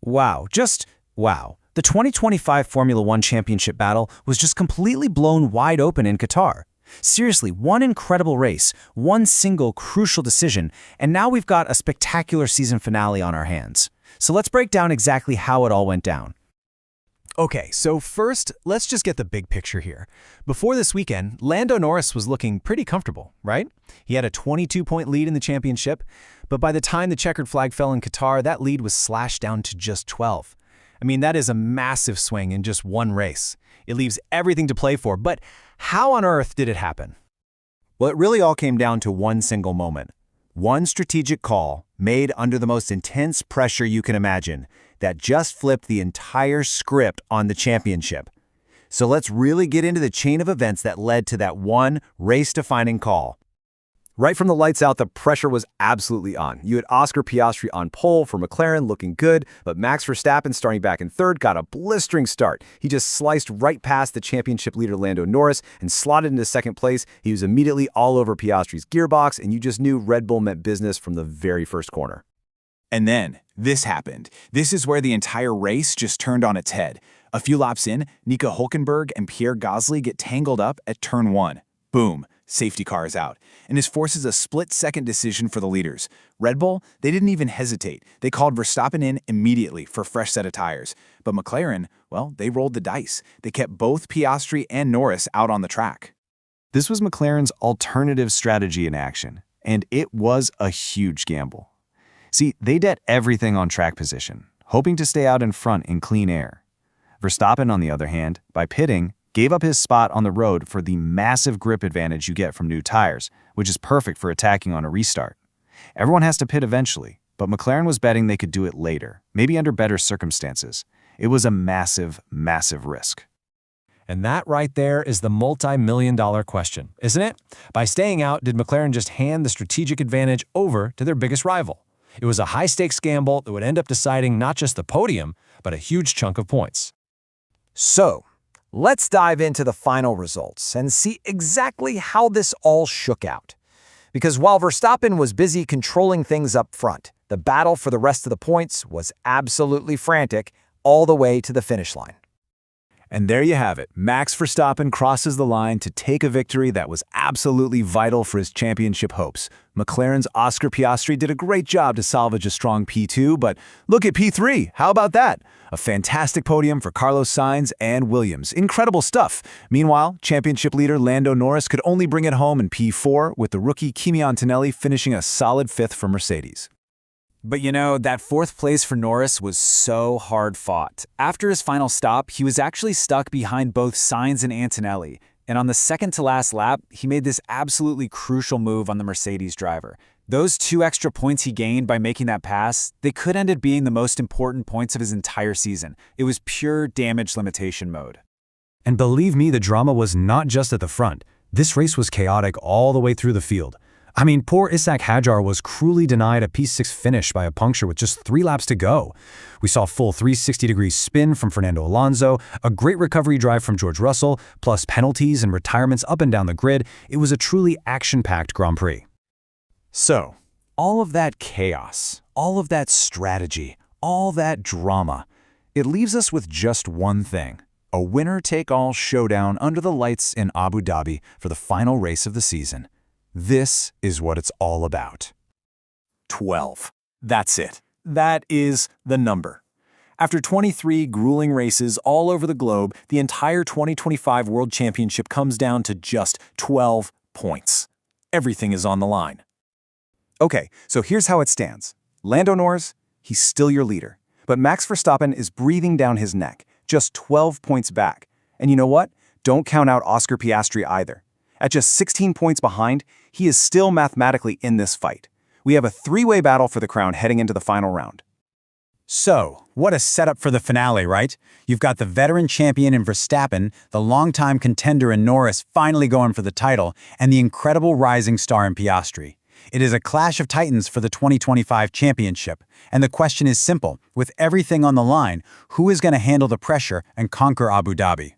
Wow, just wow. The 2025 Formula One Championship battle was just completely blown wide open in Qatar. Seriously, one incredible race, one single crucial decision, and now we've got a spectacular season finale on our hands. So let's break down exactly how it all went down. Okay, so first, let's just get the big picture here. Before this weekend, Lando Norris was looking pretty comfortable, right? He had a 22-point lead in the championship, but by the time the checkered flag fell in Qatar, that lead was slashed down to just 12. I mean, that is a massive swing in just one race. It leaves everything to play for, but how on earth did it happen? Well, it really all came down to one single moment. One strategic call made under the most intense pressure you can imagine that just flipped the entire script on the championship. So let's really get into the chain of events that led to that one race-defining call. Right from the lights out, the pressure was absolutely on. You had Oscar Piastri on pole for McLaren, looking good, but Max Verstappen, starting back in third, got a blistering start. He just sliced right past the championship leader Lando Norris and slotted into second place. He was immediately all over Piastri's gearbox, and you just knew Red Bull meant business from the very first corner. And then, this happened. This is where the entire race just turned on its head. A few laps in, Nico Hülkenberg and Pierre Gasly get tangled up at turn 1. Boom. Safety car is out, and this forces a split-second decision for the leaders. Red Bull, they didn't even hesitate. They called Verstappen in immediately for a fresh set of tires. But McLaren, well, they rolled the dice. They kept both Piastri and Norris out on the track. This was McLaren's alternative strategy in action, and it was a huge gamble. See, they bet everything on track position, hoping to stay out in front in clean air. Verstappen, on the other hand, by pitting, gave up his spot on the road for the massive grip advantage you get from new tires, which is perfect for attacking on a restart. Everyone has to pit eventually, but McLaren was betting they could do it later, maybe under better circumstances. It was a massive, massive risk. And that right there is the multi-million-dollar question, isn't it? By staying out, did McLaren just hand the strategic advantage over to their biggest rival? It was a high-stakes gamble that would end up deciding not just the podium, but a huge chunk of points. So, let's dive into the final results and see exactly how this all shook out. Because while Verstappen was busy controlling things up front, the battle for the rest of the points was absolutely frantic all the way to the finish line. And there you have it. Max Verstappen crosses the line to take a victory that was absolutely vital for his championship hopes. McLaren's Oscar Piastri did a great job to salvage a strong P2, but look at P3. How about that? A fantastic podium for Carlos Sainz and Williams. Incredible stuff. Meanwhile, championship leader Lando Norris could only bring it home in P4, with the rookie Kimi Antonelli finishing a solid 5th for Mercedes. But you know, that 4th place for Norris was so hard fought. After his final stop, he was actually stuck behind both Sainz and Antonelli. And on the second-to-last lap, he made this absolutely crucial move on the Mercedes driver. Those 2 extra points he gained by making that pass, they could end up being the most important points of his entire season. It was pure damage limitation mode. And believe me, the drama was not just at the front. This race was chaotic all the way through the field. I mean, poor Ishaq Hadjar was cruelly denied a P6 finish by a puncture with just 3 laps to go. We saw a full 360-degree spin from Fernando Alonso, a great recovery drive from George Russell, plus penalties and retirements up and down the grid. It was a truly action-packed Grand Prix. So, all of that chaos, all of that strategy, all that drama, it leaves us with just one thing: a winner-take-all showdown under the lights in Abu Dhabi for the final race of the season. This is what it's all about. 12. That's it. That is the number. After 23 grueling races all over the globe, the entire 2025 World Championship comes down to just 12 points. Everything is on the line. Okay, so here's how it stands. Lando Norris, he's still your leader. But Max Verstappen is breathing down his neck, just 12 points back. And you know what? Don't count out Oscar Piastri either. At just 16 points behind, he is still mathematically in this fight. We have a 3-way battle for the crown heading into the final round. So, what a setup for the finale, right? You've got the veteran champion in Verstappen, the longtime contender in Norris finally going for the title, and the incredible rising star in Piastri. It is a clash of titans for the 2025 championship, and the question is simple. With everything on the line, who is going to handle the pressure and conquer Abu Dhabi?